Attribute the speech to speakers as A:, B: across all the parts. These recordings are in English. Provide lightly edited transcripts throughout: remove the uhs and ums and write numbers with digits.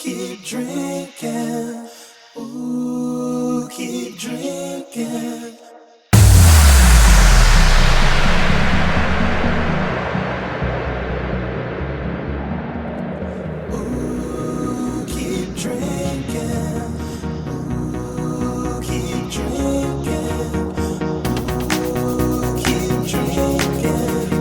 A: keep drinking. Ooh, keep drinking. Ooh, keep drinking. Ooh, keep drinking. Ooh, keep drinking.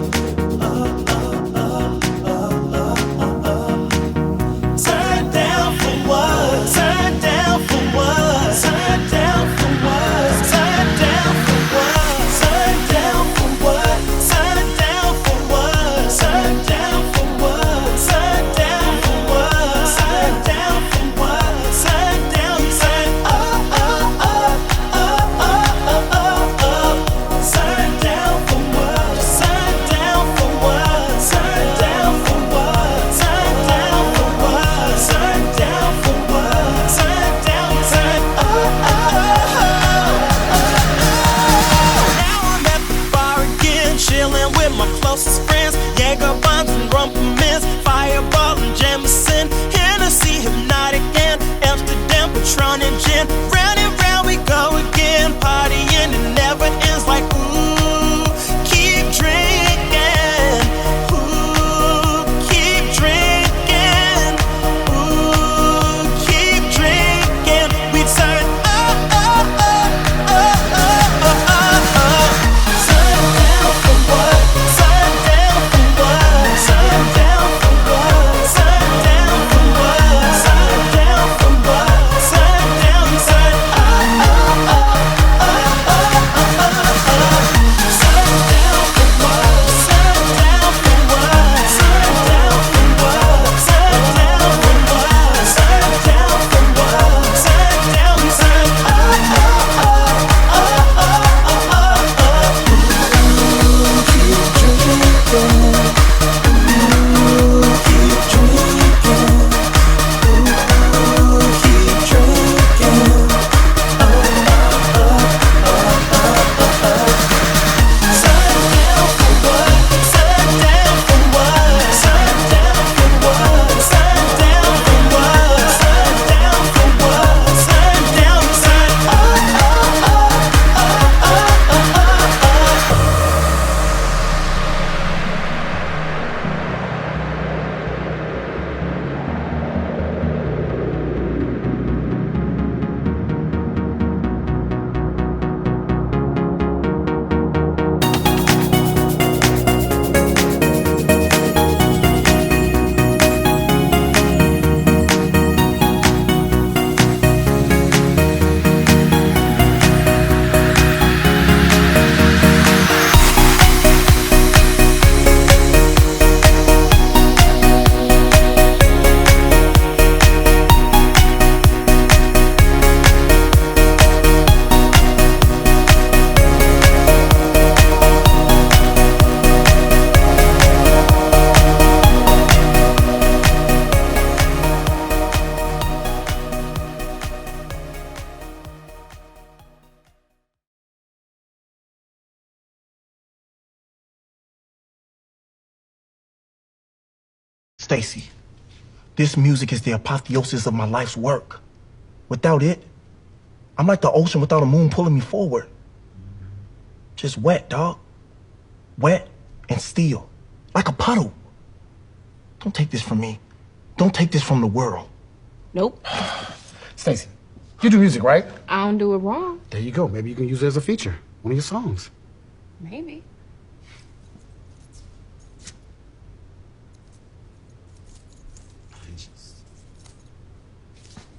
A: Turn down for what? Turn down for what? Turn down for what? Turn down for what? Turn down for what? Turn down for what? Turn down for what? Turn down for what? Turn down for what? Turn down, turn up, up, up, up, up, up, up. Turn down for what? Turn down for what? Turn down for what? Turn down for what? Turn down for what? Turn down, turn up, up, up. Now I'm at the bar again, chilling with my closest friends. Jaeger bombs and Rumplemans, Fireball and Jameson, Hennessy, Hypnotic and Amsterdam, Patron and gin. Round and round we go again, partying and never ends. Like ooh, keep drinking. Ooh, keep drinking. Ooh, keep drinking. We turn up, up, up, up, up, up, up, up. Turn down for what? Turn down for what? Turn down for what? Turn down for what? Turn down for what? Turn down, turn up, up, up, up, up, up, up, up. Turn down for what? Turn down for what? Turn down for what? Turn down for what? Turn down for what? Turn down, turn up, up, up, up, up, up, up. Ooh, keep drinking. Ooh, keep drinking. Ooh, keep drinking. Turn down for what? Turn down for what? Turn down for what? Turn down for what? Turn down for what? Turn down, turn up, up, up, up, up, up, up, up.
B: Stacy, this music is the apotheosis of my life's work. Without it, I'm like the ocean without a moon pulling me forward. Just wet, dog. Wet and still, like a puddle. Don't take this from me. Don't take this from the world.
C: Nope.
D: Stacy, you do music, right?
C: I don't do it wrong.
D: There you go. Maybe you can use it as a feature. One of your songs.
C: Maybe.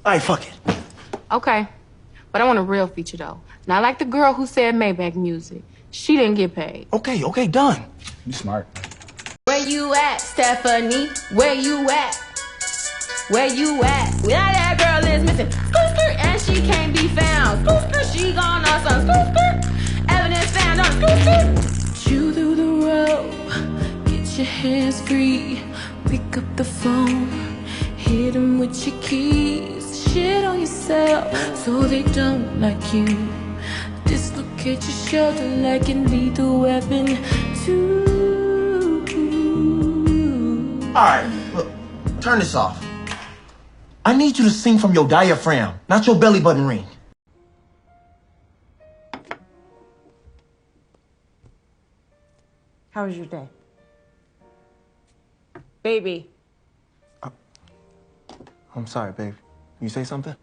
B: All right, fuck it.
C: Okay. But I want a real feature, though. Not like the girl who said Maybach music. She didn't get paid.
B: Okay, done.
D: You smart.
C: Where you at, Stephanie? Where you at? Where you at? Now that girl is missing. Scooter, and she can't be found. Scooter, she gone on some scooter. Evidence found on scooter. You through the road. Get your hands free. Pick up the phone. Hit 'em with your keys. Shit on yourself so they don't like you. Dislocate your shoulder like a lethal weapon too.
B: All right, look, turn this off. I need you to sing from your diaphragm, not your belly button ring.
E: How was your day? Baby.
B: I'm sorry, babe. You say something?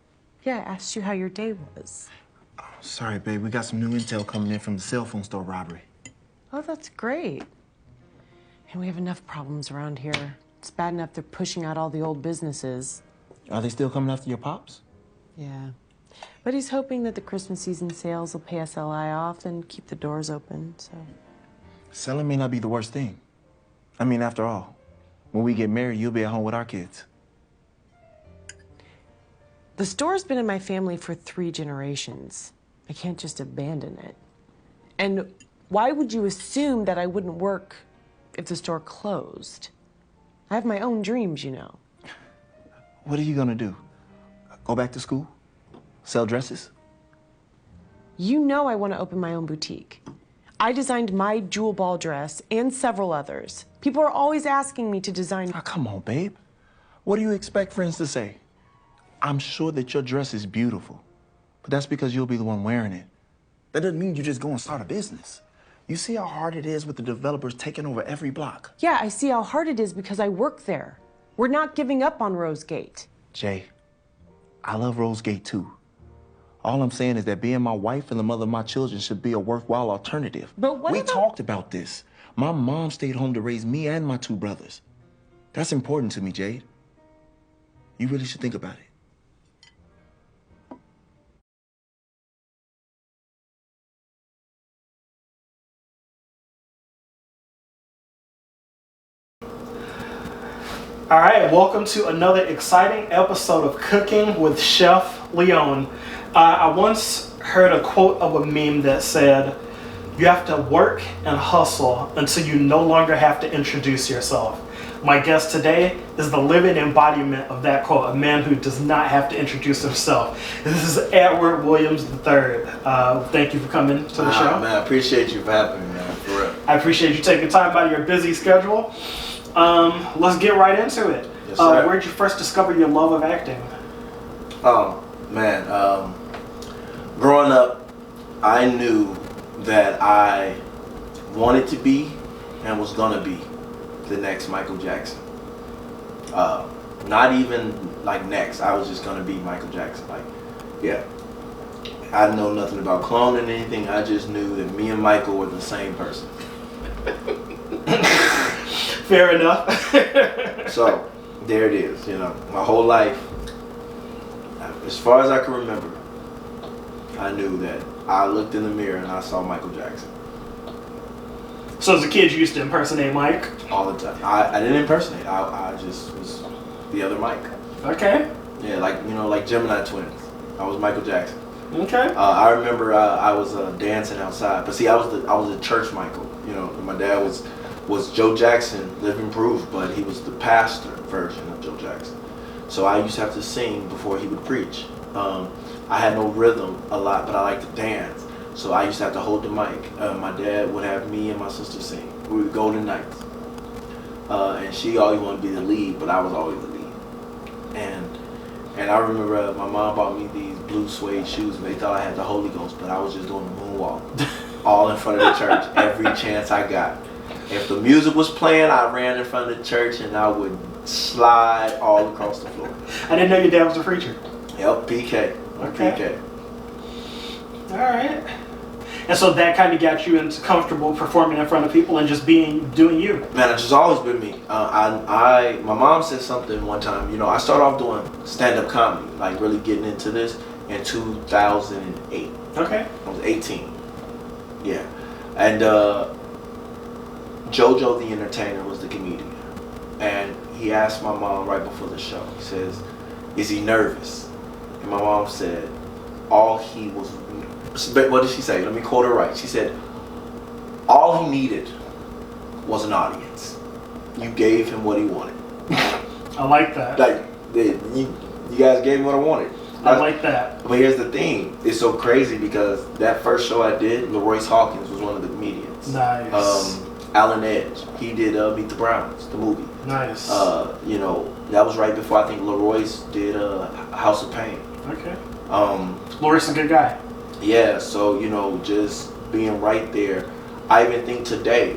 E: Yeah, I asked you how your day was.
B: Sorry, babe. We got some new intel coming in from the cell phone store robbery.
E: Oh, that's great. And we have enough problems around here. It's bad enough they're pushing out all the old businesses.
B: Are they still coming after your pops?
E: Yeah. But he's hoping that the Christmas season sales will pay SLI off and keep the doors open, so.
B: Selling may not be the worst thing. I mean, after all, when we get married, you'll be at home with our kids.
E: The store's been in my family for 3 generations. I can't just abandon it. And why would you assume that I wouldn't work if the store closed? I have my own dreams, you know.
B: What are you gonna do? Go back to school? Sell dresses?
E: You know I want to open my own boutique. I designed my jewel ball dress and several others. People are always asking me to design.
B: Oh, come on, babe. What do you expect friends to say? I'm sure that your dress is beautiful, but that's because you'll be the one wearing it. That doesn't mean you just go and start a business. You see how hard it is with the developers taking over every block?
E: Yeah, I see how hard it is because I work there. We're not giving up on Rosegate.
B: Jay, I love Rosegate too. All I'm saying is that being my wife and the mother of my children should be a worthwhile alternative.
E: But what
B: we
E: about...
B: talked about this. My mom stayed home to raise me and my 2 brothers. That's important to me, Jade. You really should think about it.
F: All right, welcome to another exciting episode of Cooking with Chef Leone. I once heard a quote of a meme that said, "You have to work and hustle until you no longer have to introduce yourself." My guest today is the living embodiment of that quote, a man who does not have to introduce himself. This is Edward Williams III. Thank you for coming to the show.
G: Man, I appreciate you for having me, man, for real.
F: I appreciate you taking time out of your busy schedule. Let's get right into it.
G: Yes, sir.
F: Where did you first discover your love of acting?
G: Growing up, I knew that I wanted to be and was gonna be the next Michael Jackson. Not even like next, I was just gonna be Michael Jackson. Like, yeah. I know nothing about cloning anything, I just knew that me and Michael were the same person.
F: Fair enough.
G: So, there it is, you know, my whole life, as far as I can remember, I knew that I looked in the mirror and I saw Michael Jackson.
F: So as a kid, you used to impersonate Mike?
G: All the time. I didn't impersonate, I just was the other Mike.
F: Okay.
G: Yeah, like, you know, like Gemini twins. I was Michael Jackson.
F: Okay.
G: I remember I was dancing outside, but see, I was a church Michael. You know, my dad was Joe Jackson, living proof, but he was the pastor version of Joe Jackson. So I used to have to sing before he would preach. I had no rhythm a lot, but I liked to dance. So I used to have to hold the mic. My dad would have me and my sister sing. We would go to nights. And she always wanted to be the lead, but I was always the lead. And I remember my mom bought me these blue suede shoes, and they thought I had the Holy Ghost, but I was just doing the moonwalk all in front of the church every chance I got. If the music was playing, I ran in front of the church and I would slide all across the floor.
F: I didn't know your dad was a preacher.
G: Yep, PK.
F: Okay.
G: PK.
F: All right. And so that kind of got you into comfortable performing in front of people and just doing you.
G: Man, it's just always been me. My mom said something one time. You know, I started off doing stand-up comedy, like really getting into this in 2008.
F: Okay.
G: I was 18. Yeah. And JoJo the Entertainer was the comedian. And he asked my mom right before the show, he says, "Is he nervous?" And my mom said, what did she say? Let me quote her right. She said, "All he needed was an audience. You gave him what he wanted."
F: I like that.
G: Like, you guys gave me what I wanted.
F: I like that.
G: But here's the thing. It's so crazy because that first show I did, LaRoyce Hawkins was one of the comedians.
F: Nice.
G: Alan Edge, he did Meet the Browns, the movie.
F: Nice.
G: You know, That was right before I think Leroy's did House of Pain.
F: Okay.
G: Leroy's
F: a good guy.
G: Yeah, so just being right there. I even think today,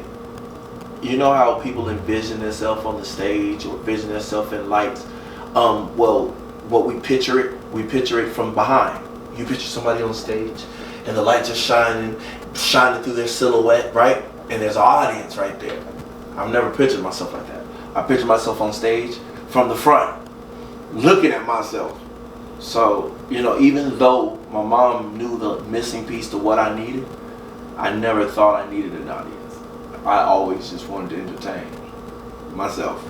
G: how people envision themselves on the stage or envision themselves in lights. Well, what we picture it from behind. You picture somebody on stage, and the lights are shining through their silhouette, right? And there's an audience right there. I've never pictured myself like that. I picture myself on stage from the front, looking at myself. So, even though my mom knew the missing piece to what I needed, I never thought I needed an audience. I always just wanted to entertain myself.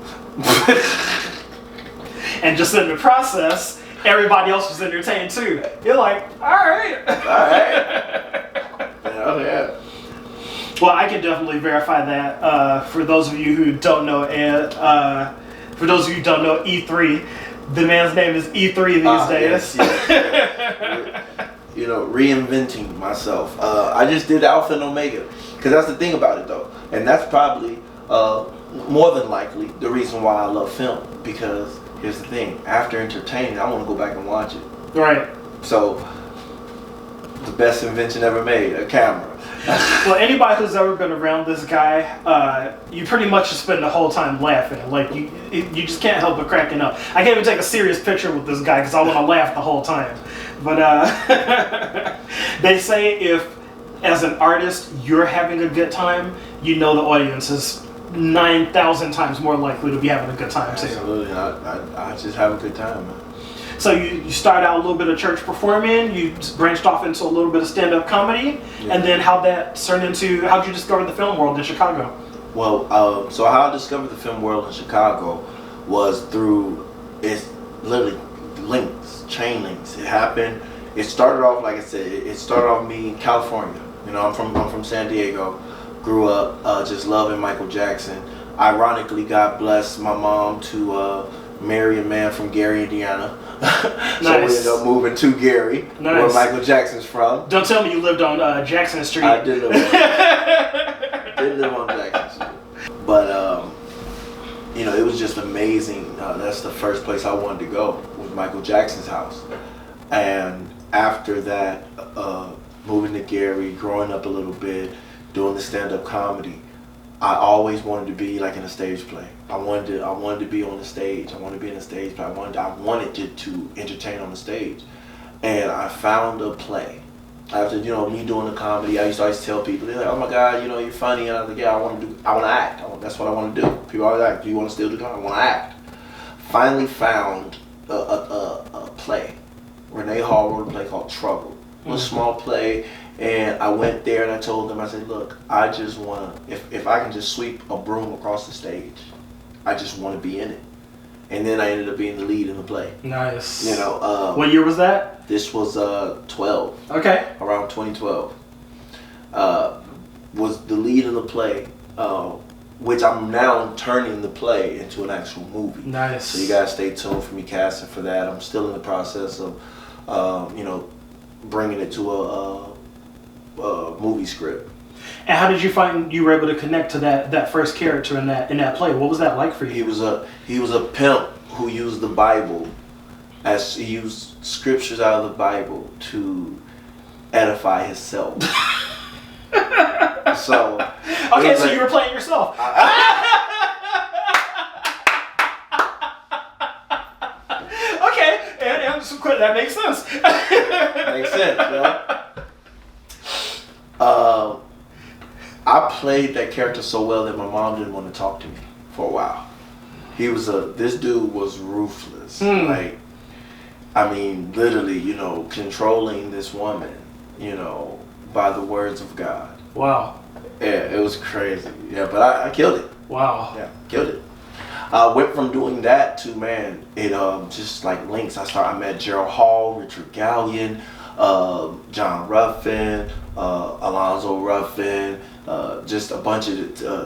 F: And just in the process, everybody else was entertained too. You're like, all right.
G: Yeah.
F: Well, I can definitely verify that. For those of you who don't know Ed, for those of you who don't know E3, the man's name is E3 these days.
G: Yes. Reinventing myself. I just did Alpha and Omega, because that's the thing about it though, and that's probably more than likely the reason why I love film. Because here's the thing: after entertaining, I want to go back and watch it.
F: Right.
G: So, the best invention ever made, a camera.
F: Well, anybody who's ever been around this guy, you pretty much just spend the whole time laughing. Like, you just can't help but cracking up. I can't even take a serious picture with this guy because I want to laugh the whole time. But they say if, as an artist, you're having a good time, the audience is 9,000 times more likely to be having a good time too.
G: Absolutely. I just have a good time, man.
F: So you started out a little bit of church performing, you branched off into a little bit of stand-up comedy, and then how'd you discover the film world in Chicago?
G: Well, so how I discovered the film world in Chicago was through, it's literally chain links. It happened, it started off, like I said, it started off me in California. I'm from San Diego, grew up just loving Michael Jackson. Ironically, God blessed my mom to marry a man from Gary, Indiana.
F: Nice.
G: So we ended up moving to Gary, where Michael Jackson's from.
F: Don't tell me you lived on Jackson Street.
G: I did live on Jackson Street. But, it was just amazing. That's the first place I wanted to go, was Michael Jackson's house. And after that, moving to Gary, growing up a little bit, doing the stand-up comedy, I always wanted to be like in a stage play. I wanted to be on the stage. I wanted to be in a stage play. I wanted to entertain on the stage. And I found a play. After me doing the comedy, I used to always tell people, they're like, "Oh my God, you're funny." And I was like, "Yeah, I want to act. That's what I want to do." People always ask, "Do you want to still do comedy?" I want to act. Finally found a play. Renee Hall wrote a play called Trouble. It was a small play. And I went there and I told them, I said, "Look, I just want to, if I can just sweep a broom across the stage, I just want to be in it." And then I ended up being the lead in the play.
F: Nice.
G: What
F: year was that?
G: This was 12.
F: Okay.
G: Around 2012. Was the lead in the play, which I'm now turning the play into an actual movie.
F: Nice.
G: So you guys stay tuned for me casting for that. I'm still in the process of, bringing it to a movie script.
F: And how did you find you were able to connect to that first character in that play? What was that like for you?
G: He was a pimp who used the Bible, he used scriptures out of the Bible to edify himself. So
F: okay, so you were playing yourself. Okay, and that makes sense.
G: Makes sense, I played that character so well that my mom didn't want to talk to me for a while. This dude was ruthless. Like, I mean, literally, controlling this woman, by the words of God.
F: Wow.
G: Yeah, it was crazy. Yeah, but I killed it.
F: Wow.
G: Yeah, killed it. I went from doing that to, just like links. I met Gerald Hall, Richard Gallion, John Ruffin, Alonzo Ruffin, just a bunch of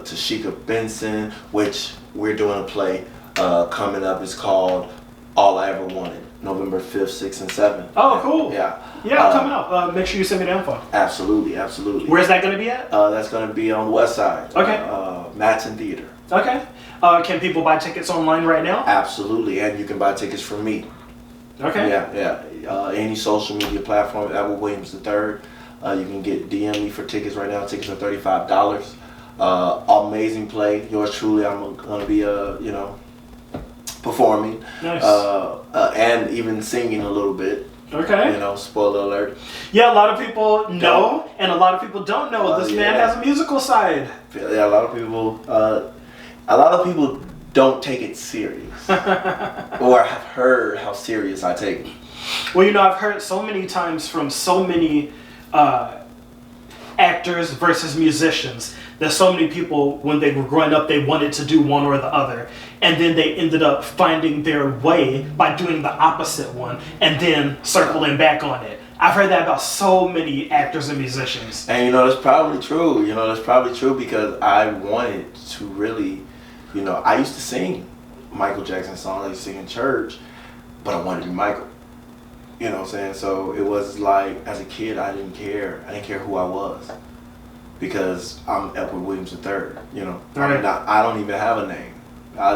G: Tashika Benson, which we're doing a play coming up. It's called All I Ever Wanted, November 5th, 6th, and 7th.
F: Oh, cool.
G: Yeah.
F: Yeah, coming out. Make sure you send me the info.
G: Absolutely, absolutely.
F: Where's that going to be at?
G: That's going to be on the west side.
F: Okay.
G: Matson Theater.
F: Okay. Can people buy tickets online right now?
G: Absolutely, and you can buy tickets from me.
F: Okay.
G: Yeah. Any social media platform, Edward Williams III. You can DM me for tickets right now. Tickets are $35. Amazing play. Yours truly. I'm gonna be performing.
F: Nice.
G: And even singing a little bit.
F: Okay.
G: Spoiler alert.
F: Yeah, a lot of people know, and a lot of people don't know. This man
G: yeah.
F: has a musical side.
G: Yeah, a lot of people don't take it serious, or have heard how serious I take it.
F: Well, I've heard so many times from so many actors versus musicians that so many people, when they were growing up, they wanted to do one or the other, and then they ended up finding their way by doing the opposite one and then circling back on it. I've heard that about so many actors and musicians.
G: And that's probably true. That's probably true because I wanted to really, I used to sing Michael Jackson songs. I used to sing in church, but I wanted to be Michael. You know what I'm saying? So it was like, as a kid, I didn't care. I didn't care who I was because I'm Edward Williams III.
F: Right.
G: I don't even have a name.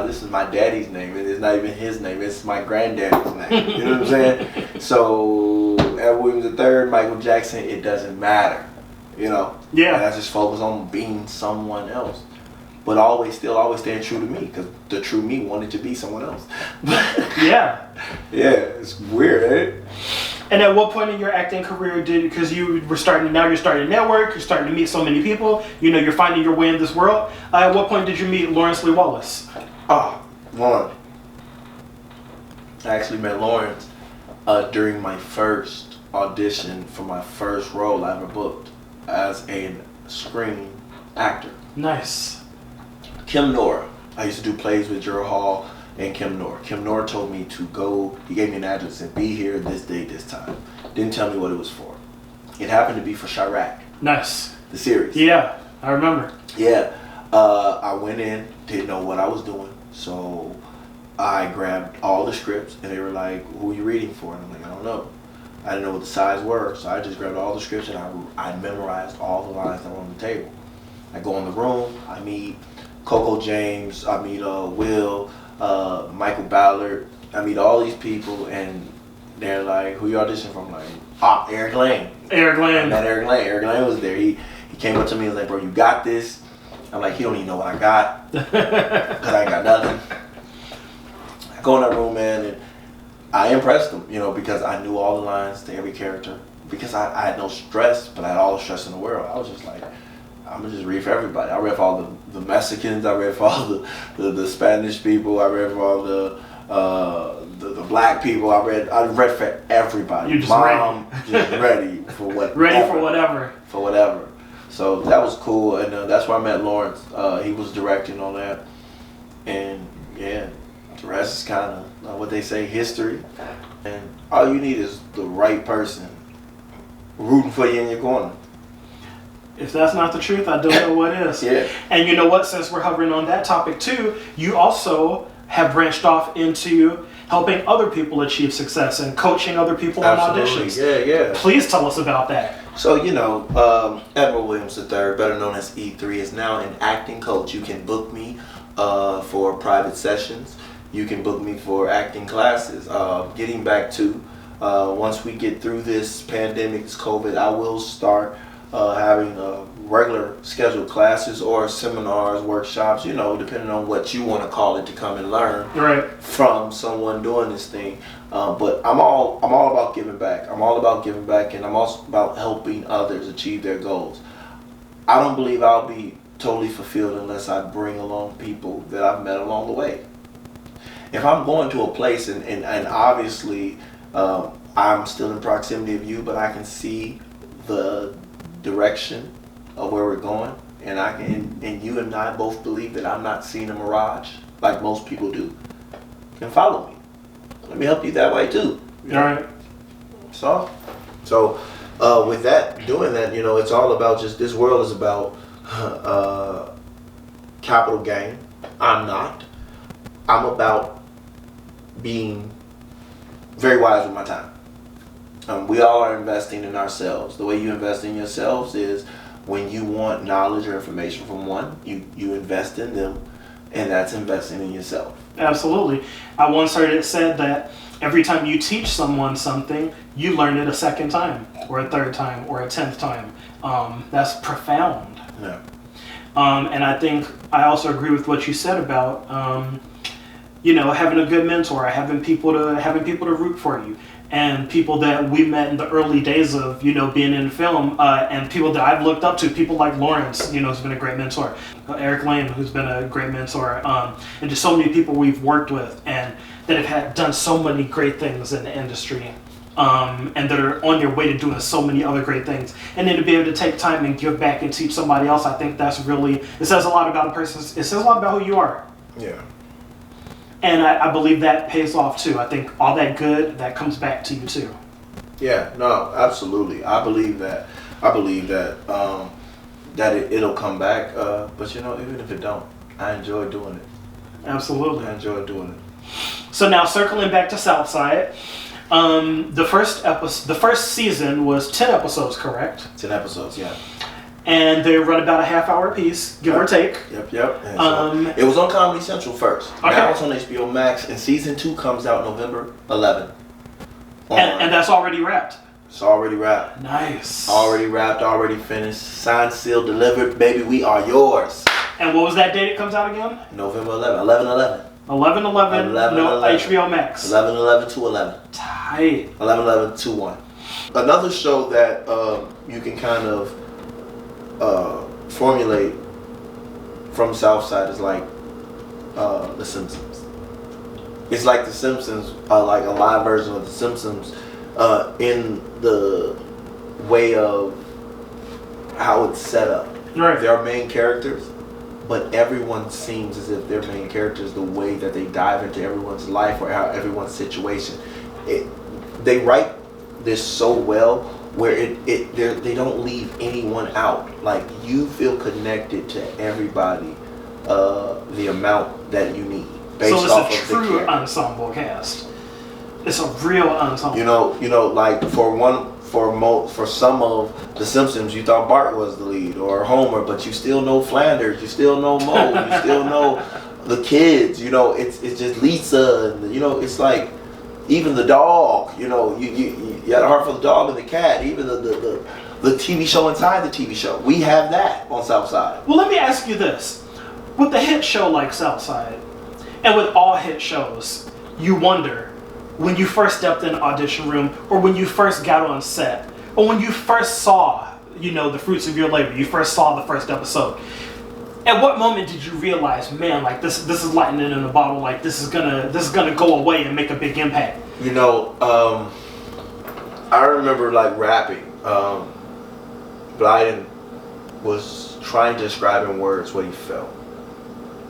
G: This is my daddy's name. It's not even his name. It's my granddaddy's name. You know what I'm saying? So Edward Williams III, Michael Jackson, it doesn't matter. Yeah. And I just focus on being someone else. But always staying true to me because the true me wanted to be someone else.
F: Yeah.
G: Yeah, it's weird, eh?
F: And at what point in your acting career because you're starting to network, you're starting to meet so many people, you're finding your way in this world. At what point did you meet Lawrence Lee Wallace?
G: Lauren. I actually met Lawrence during my first audition for my first role I ever booked as a screen actor.
F: Nice.
G: Kim Nora. I used to do plays with Gerald Hall and Kim Nora. Kim Nora told me to go, he gave me an address and be here this day, this time. Didn't tell me what it was for. It happened to be for Chirac.
F: Nice.
G: The series.
F: Yeah, I remember.
G: Yeah. I went in, didn't know what I was doing, so I grabbed all the scripts and they were like, who are you reading for? And I'm like, I don't know. I didn't know what the size were, so I just grabbed all the scripts and I memorized all the lines that were on the table. I go in the room, I meet Coco James, I meet Will, Michael Ballard, I meet all these people and they're like, who you auditioning from? I'm like, Eric Lane.
F: Eric Lane.
G: I met Eric Lane. Eric Lane was there. He came up to me and was like, bro, you got this? I'm like, he don't even know what I got. Because I ain't got nothing. I go in that room, man, and I impressed him, because I knew all the lines to every character. Because I had no stress, but I had all the stress in the world. I was just like, I'm gonna just read for everybody. I read for all the Mexicans. I read for all the Spanish people. I read for all the black people. I read for everybody.
F: You just
G: ready for what?
F: Ready for whatever.
G: For whatever. So that was cool, and that's where I met Lawrence. He was directing all that, and yeah, the rest is kind of what they say, history. And all you need is the right person rooting for you in your corner.
F: If that's not the truth, I don't know what is.
G: Yeah.
F: And you know what? Since we're hovering on that topic too, you also have branched off into helping other people achieve success and coaching other people on auditions.
G: Yeah.
F: Please tell us about that.
G: So, Edward Williams III, better known as E3, is now an acting coach. You can book me for private sessions. You can book me for acting classes. Getting back to, once we get through this pandemic, this COVID, I will start having regular scheduled classes or seminars, workshops, depending on what you want to call it, to come and learn from someone doing this thing. But I'm all about giving back. I'm all about giving back, and I'm also about helping others achieve their goals. I don't believe I'll be totally fulfilled unless I bring along people that I've met along the way. If I'm going to a place and obviously I'm still in proximity of you, but I can see the direction of where we're going, and you and I both believe that I'm not seeing a mirage like most people do, then follow me. Let me help you that way too.
F: All right.
G: So with that, doing that, it's all about just, this world is about capital gain. I'm not. I'm about being very wise with my time. We all are investing in ourselves. The way you invest in yourselves is when you want knowledge or information from one, you invest in them. and that's investing in yourself.
F: Absolutely. I once heard it said that every time you teach someone something, you learn it a second time, or a third time, or a 10th time. That's profound.
G: Yeah.
F: And I think I also agree with what you said about, having a good mentor, having people to root for you, and people that we met in the early days of, being in film, and people that I've looked up to, people like Lawrence, who's been a great mentor, Eric Lane, who's been a great mentor, and just so many people we've worked with and that have done so many great things in the industry. And that are on your way to doing so many other great things. And then to be able to take time and give back and teach somebody else, I think that's really, it says a lot about a person. It says a lot about who you are.
G: Yeah.
F: And I believe that pays off too. I think all that good, that comes back to you too.
G: Yeah, no, absolutely. I believe that it'll come back. But even if it don't, I enjoy doing it.
F: Absolutely.
G: I enjoy doing it.
F: So now circling back to Southside. The first season was 10 episodes, correct?
G: 10 episodes, yeah.
F: And they run about a half-hour piece, give or take.
G: Yep. And so it was on Comedy Central first.
F: Okay.
G: Now it's on HBO Max, and season 2 comes out November 11.
F: And that's already wrapped.
G: It's already wrapped.
F: Nice.
G: Already wrapped, already finished, signed, sealed, delivered. Baby, we are yours.
F: And what was that date it comes out again?
G: November 11.
F: 11/11, no, HBO Max.
G: 11/11/2/11.
F: Tight.
G: 11/11/2/1. Another show that you can kind of formulate from Southside is like The Simpsons. It's like The Simpsons, like a live version of The Simpsons, in the way of how it's set up.
F: Right.
G: There are main characters, but everyone seems as if their main characters, the way that they dive into everyone's life or how everyone's situation. They write this so well where they don't leave anyone out. Like, you feel connected to everybody, the amount that you need. Based
F: So
G: off
F: it's a
G: of the
F: true
G: character.
F: ensemble cast. It's a real ensemble.
G: Like for some of The Simpsons, you thought Bart was the lead or Homer, but you still know Flanders, you still know Moe, you still know the kids. It's just Lisa, and it's like even the dog. You had a heart for the dog and the cat. Even the TV show inside the TV show, we have that on Southside.
F: Well, let me ask you this: with a hit show like Southside, and with all hit shows, you wonder, when you first stepped in the audition room, or when you first got on set, or when you first saw, the fruits of your labor, you first saw the first episode, at what moment did you realize, man, like this is lightning in a bottle, like this is gonna go away and make a big impact?
G: I remember like rapping, Blyden was trying to describe in words what he felt.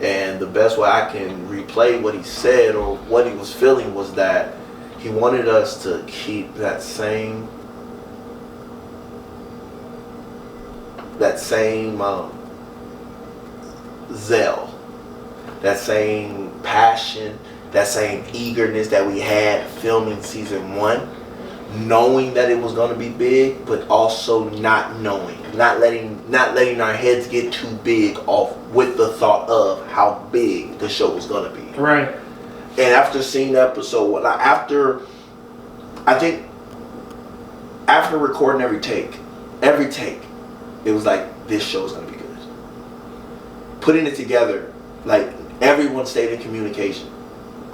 G: And the best way I can replay what he said or what he was feeling was that he wanted us to keep that same zeal, that same passion, that same eagerness that we had filming season 1, knowing that it was going to be big, but also not knowing, not letting our heads get too big off with the thought of how big the show was going to be.
F: Right.
G: And after seeing the episode, after recording every take, it was like, this show's going to be good. Putting it together, like, everyone stayed in communication.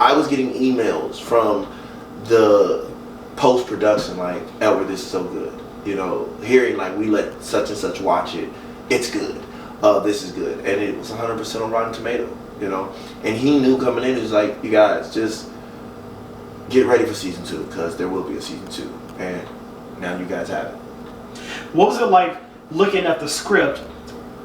G: I was getting emails from the post-production, like, Edward, this is so good. Hearing, like, we let such and such watch it. It's good. This is good. And it was 100% on Rotten Tomato, And he knew coming in, he was like, you guys, just get ready for season 2, because there will be a season 2. And now you guys have it.
F: What was it like looking at the script?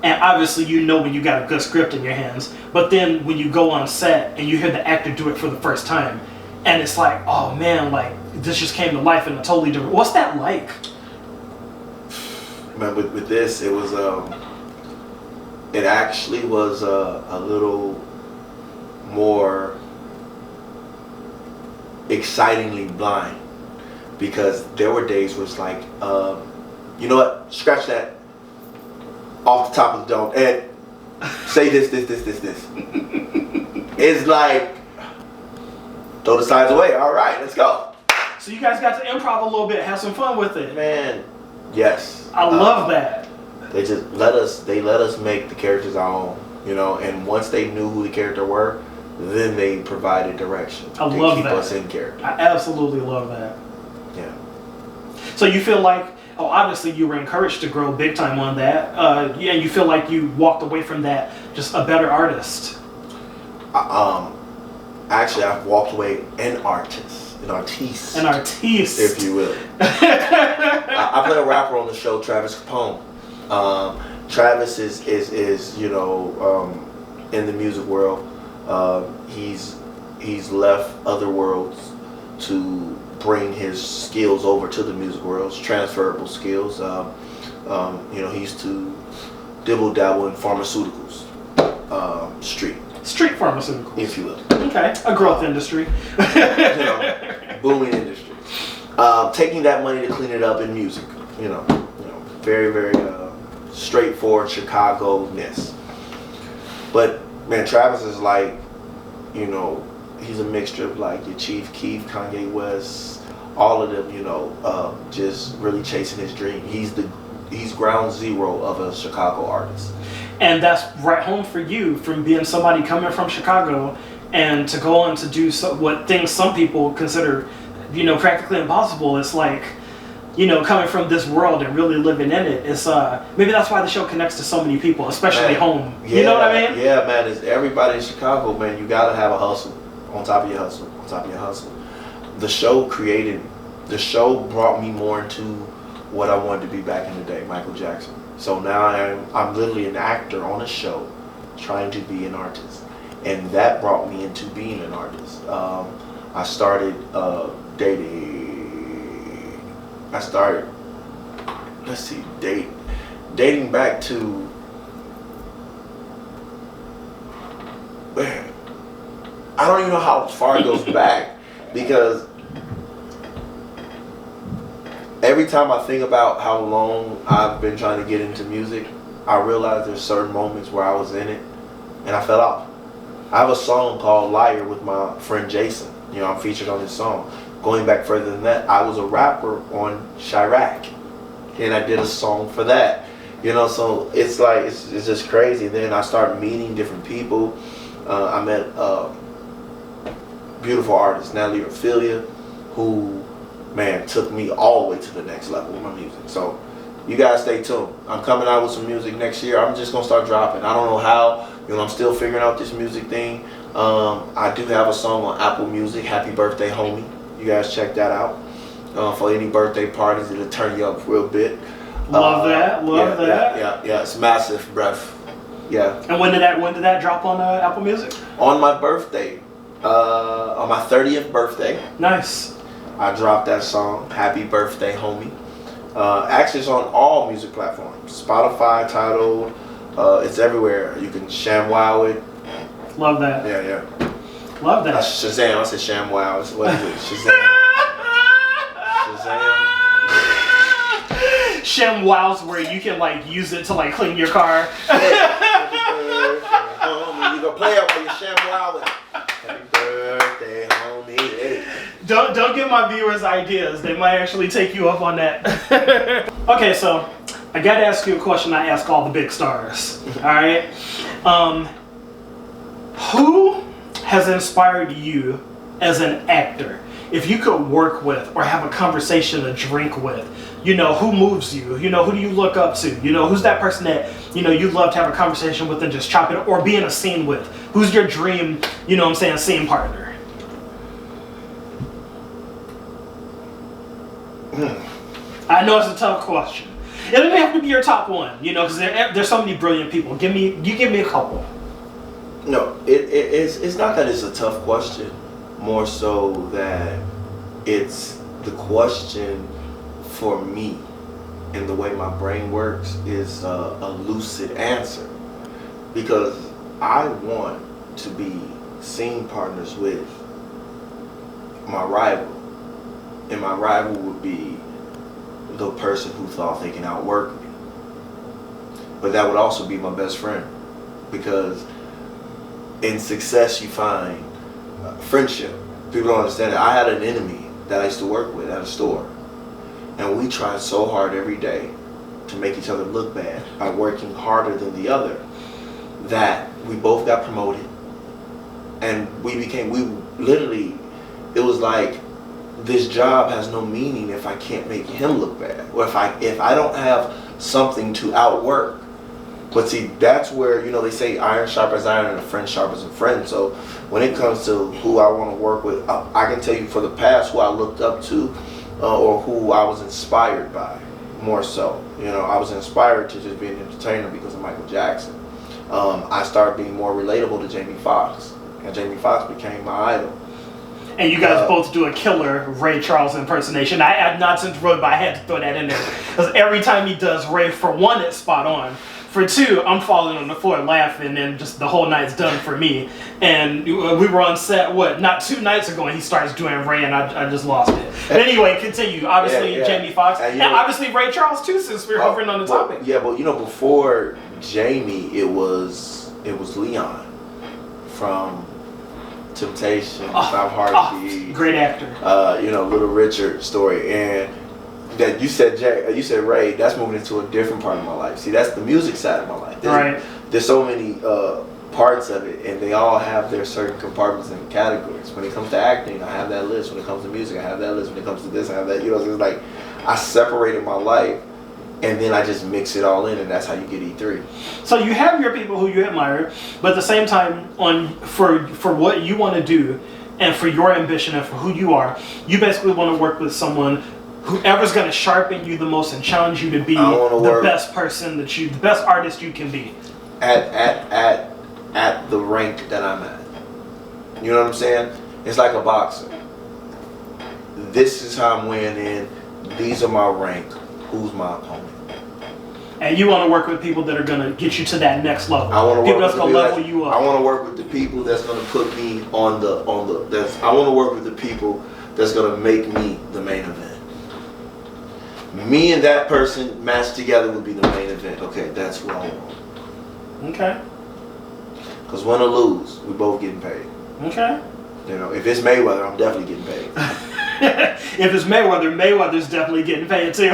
F: And obviously when you got a good script in your hands, but then when you go on set and you hear the actor do it for the first time, and it's like, oh man, like, this just came to life in a totally different... What's that like?
G: Man, with this, it was... it actually was a little more excitingly blind, because there were days where it's like, you know what, scratch that off the top of the dome. And Say this. It's like, throw the sides away. All right, let's go.
F: So you guys got to improv a little bit, have some fun with it.
G: Man, yes.
F: I love that.
G: They just let us make the characters our own, you know. And once they knew who the character were, then they provided direction.
F: I love
G: keep
F: that.
G: us in character.
F: I absolutely love that.
G: Yeah.
F: So you feel like, obviously you were encouraged to grow big time on that. Yeah, you feel like you walked away from that just a better artist.
G: Actually, I've walked away an artist, if you will. I play a rapper on the show, Travis Capone. Travis is you know, in the music world. He's left other worlds to bring his skills over to the music world, transferable skills. You know, he used to dibble dabble in pharmaceuticals,
F: Street pharmaceuticals,
G: if you will.
F: Okay, a growth industry.
G: You know, booming industry. Taking that money to clean it up in music. You know, very, very straightforward Chicago-ness. But man, Travis is like, you know, he's a mixture of like your Chief Keef, Kanye West, all of them. You know, just really chasing his dream. He's ground zero of a Chicago artist.
F: And that's right home for you, from being somebody coming from Chicago and to go on to do what things some people consider, you know, practically impossible. It's like, you know, coming from this world and really living in it. It's maybe that's why the show connects to so many people, especially home.
G: Yeah,
F: you know what I mean?
G: Yeah, man. It's everybody in Chicago, man. You gotta have a hustle on top of your hustle, on top of your hustle. The show brought me more into what I wanted to be back in the day, Michael Jackson. So now I'm literally an actor on a show trying to be an artist. And that brought me into being an artist. I started dating back to, man, I don't even know how far it goes back, because every time I think about how long I've been trying to get into music, I realize there's certain moments where I was in it and I fell off. I have a song called Liar with my friend Jason. You know, I'm featured on this song. Going back further than that, I was a rapper on Chirac, and I did a song for that. You know, so it's like, it's just crazy. Then I started meeting different people. I met a beautiful artist, Natalie Ophelia, who, man, took me all the way to the next level with my music. So you guys stay tuned. I'm coming out with some music next year. I'm just gonna start dropping. I don't know how. You know, I'm still figuring out this music thing. I do have a song on Apple Music, Happy Birthday Homie. You guys check that out. For any birthday parties, it'll turn you up real bit.
F: Love that.
G: Yeah, it's massive, bruv. Yeah.
F: And when did that drop on Apple Music?
G: On my birthday, on my 30th birthday.
F: Nice.
G: I dropped that song, Happy Birthday Homie. Actually, it's on all music platforms. Spotify, Tidal, it's everywhere. You can ShamWow it.
F: Love that.
G: Yeah.
F: Love that.
G: Shazam, I said ShamWow. What is it? Shazam.
F: ShamWows, where you can like use it to like clean your car.
G: Homie, you gonna play it while you ShamWow it. Happy birthday, homie. Hey.
F: Don't give my viewers ideas. They might actually take you up on that. Okay, so I gotta ask you a question I ask all the big stars. Alright? Who has inspired you as an actor? If you could work with or have a conversation, a drink with, you know, who moves you? You know, who do you look up to? You know, who's that person that, you know, you'd love to have a conversation with and just chop it up, or be in a scene with? Who's your dream, you know what I'm saying, scene partner? I know it's a tough question. It doesn't have to be your top one, you know, because there's so many brilliant people. Give me a couple.
G: No, it's not that it's a tough question. More so that it's the question for me, and the way my brain works is a lucid answer, because I want to be scene partners with my rival, and my rival would be the person who thought they can outwork me, but that would also be my best friend. because in success you find friendship. People don't understand it. I had an enemy that I used to work with at a store, and we tried so hard every day to make each other look bad by working harder than the other that we both got promoted, and we literally, it was like, this job has no meaning if I can't make him look bad, or if I don't have something to outwork. But see, that's where, you know, they say iron sharpens iron and a friend sharpens a friend. So when it comes to who I want to work with, I can tell you for the past who I looked up to, or who I was inspired by, more so. You know, I was inspired to just be an entertainer because of Michael Jackson. I started being more relatable to Jamie Foxx, and Jamie Foxx became my idol.
F: And you guys both do a killer Ray Charles impersonation. I had not since Road, but I had to throw that in there. Because every time he does Ray, for one, it's spot on. For two, I'm falling on the floor laughing, and just the whole night's done for me. And we were on set, not 2 nights ago, and he starts doing Ray, and I just lost it. But anyway, continue. Obviously, Jamie Foxx, and obviously Ray Charles too, since we're hovering on the topic.
G: Yeah, but you know, before Jamie, it was Leon from Temptation, Five Heartbeats.
F: Great actor.
G: You know, Little Richard story, and that you said Ray. That's moving into a different part of my life. See, that's the music side of my life. There's so many parts of it, and they all have their certain compartments and categories. When it comes to acting, I have that list. When it comes to music, I have that list. When it comes to this, I have that. You know, so it's like I separated my life, and then I just mix it all in, and that's how you get E3.
F: So you have your people who you admire, but at the same time, for what you want to do, and for your ambition and for who you are, you basically want to work with someone, whoever's going to sharpen you the most and challenge you to be the best person the best artist you can be.
G: At the rank that I'm at. You know what I'm saying? It's like a boxer. This is how I'm weighing in. These are my rank. Who's my opponent?
F: And you want to work with people that are going to get you to that next level.
G: I want to
F: people that's going to level you up.
G: I want to work with the people that's going to put me on the I want to work with the people that's going to make me the main event. Me and that person matched together would be the main event. Okay, that's who I want.
F: Okay.
G: Because win or lose, we both getting paid.
F: Okay.
G: You know, if it's Mayweather, I'm definitely getting paid.
F: If it's Mayweather's definitely getting paid too.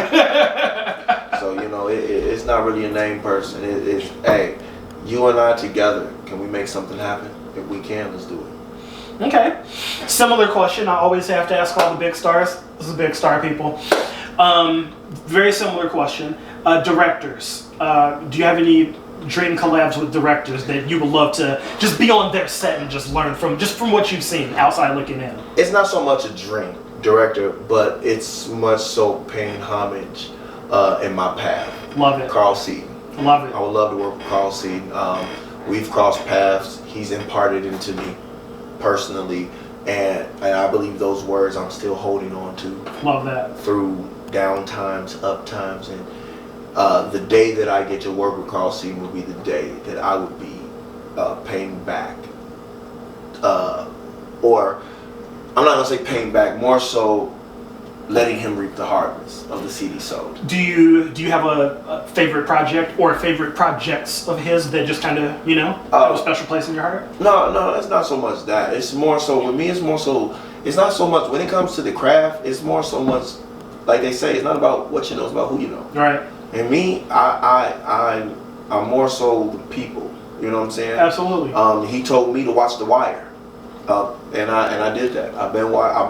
G: So, you know, it's not really a name person. It's, hey, you and I together, can we make something happen? If we can, let's do it.
F: Okay. Similar question I always have to ask all the big stars. This is big star people. Very similar question. Directors. Do you have any dream collabs with directors that you would love to just be on their set and just learn from what you've seen outside looking in?
G: It's not so much a dream director, but it's much so paying homage in my path.
F: Love it.
G: Carl Seaton.
F: Love it.
G: I would love to work with Carl Seaton. We've crossed paths. He's imparted into me personally, and I believe those words I'm still holding on to.
F: Love that.
G: Through down times, up times, and the day that I get to work with Carl Seaton would be the day that I would be paying back, or I'm not gonna say paying back, more so letting him reap the harvest of the CD sold.
F: Do you have a favorite project or favorite projects of his that just kind of have a special place in your heart?
G: No, it's not so much that. It's more so with me. It's more so. It's not so much when it comes to the craft. It's more so much, like they say, it's not about what you know. It's about who you know.
F: Right.
G: And me, I'm more so the people. You know what I'm saying?
F: Absolutely.
G: He told me to watch The Wire, and I did that. I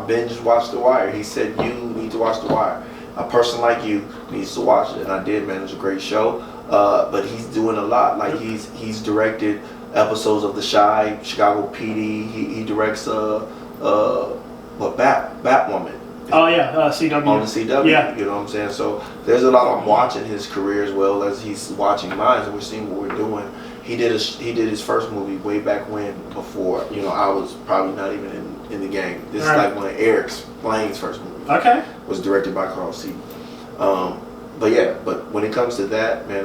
G: binge watched The Wire. He said you need to watch The Wire. A person like you needs to watch it, and I did, man. It's a great show. But he's doing a lot. Like he's directed episodes of The Chi, Chicago PD. He directs Batwoman.
F: Oh yeah, CW.
G: On the CW,
F: yeah.
G: You know what I'm saying? So there's a lot. I'm watching his career as well as he's watching mine, and we're seeing what we're doing. He did his first movie way back when, before I was probably not even in the game. This is like one of Eric Blaine's first movies.
F: Okay.
G: Was directed by Carl Seaton. But when it comes to that, man,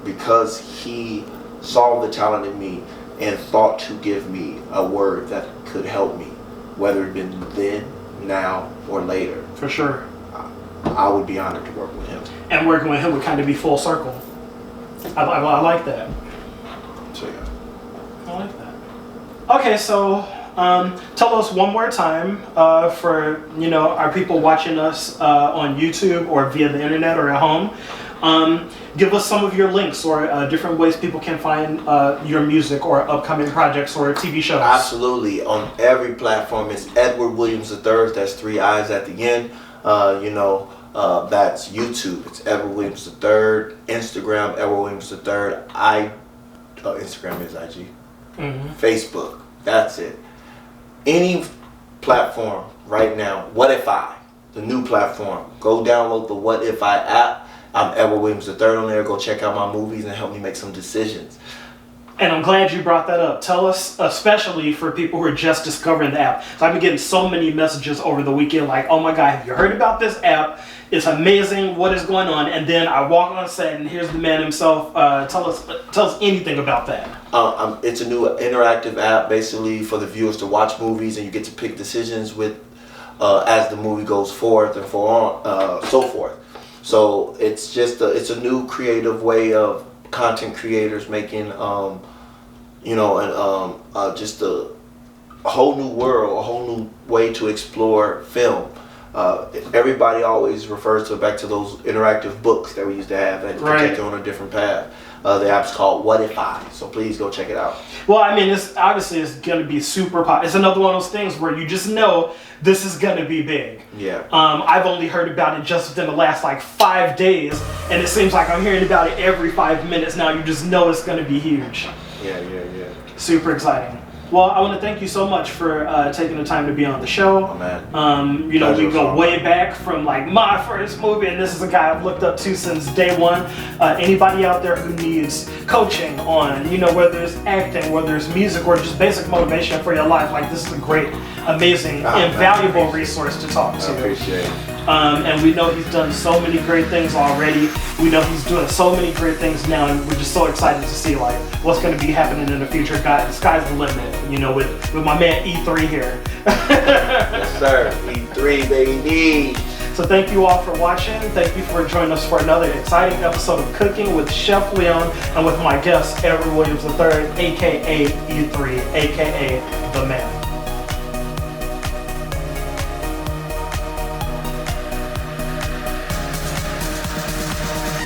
G: because he saw the talent in me and thought to give me a word that could help me, whether it been then, now, or later.
F: For sure.
G: I would be honored to work with him.
F: And working with him would kind of be full circle. I like that. Okay, so tell us one more time for our people watching us on YouTube or via the internet or at home. Give us some of your links or different ways people can find your music or upcoming projects or TV shows.
G: Absolutely. On every platform, it's Edward Williams III. That's 3 I's at the end. That's YouTube. It's Edward Williams III. Instagram, Edward Williams III. Instagram is IG. Facebook. That's it. Any platform right now. What If I? The new platform. Go download the What If I app. I'm Edward Williams III on there. Go check out my movies and help me make some decisions.
F: And I'm glad you brought that up. Tell us, especially for people who are just discovering the app. So I've been getting so many messages over the weekend like, oh my God, have you heard about this app? It's amazing. What is going on? And then I walk on set and here's the man himself. Tell us anything about that.
G: It's a new interactive app basically for the viewers to watch movies, and you get to pick decisions with as the movie goes forth and so forth. So it's just it's a new creative way of content creators making just a whole new world, a whole new way to explore film. Everybody always refers back to those interactive books that we used to have and take you on a different path. The app's called What If I? So please go check it out.
F: Well, I mean, it's going to be super popular. It's another one of those things where you just know this is going to be big.
G: Yeah.
F: I've only heard about it just within the last 5 days, and it seems like I'm hearing about it every 5 minutes now. You just know it's going to be huge.
G: Yeah.
F: Super exciting. Well, I want to thank you so much for taking the time to be on the show.
G: Oh, man.
F: We go way back from my first movie, and this is a guy I've looked up to since day one. Anybody out there who needs coaching on, whether it's acting, whether it's music, or just basic motivation for your life, this is a great, amazing, invaluable resource to talk to.
G: I appreciate it.
F: And we know he's done so many great things already. We know he's doing so many great things now, and we're just so excited to see what's going to be happening in the future. The sky's the limit, with my man E3 here.
G: Yes, sir. E3, baby.
F: So thank you all for watching. Thank you for joining us for another exciting episode of Cooking with Chef Leone and with my guest, Edward Williams III, aka E3, aka The Man.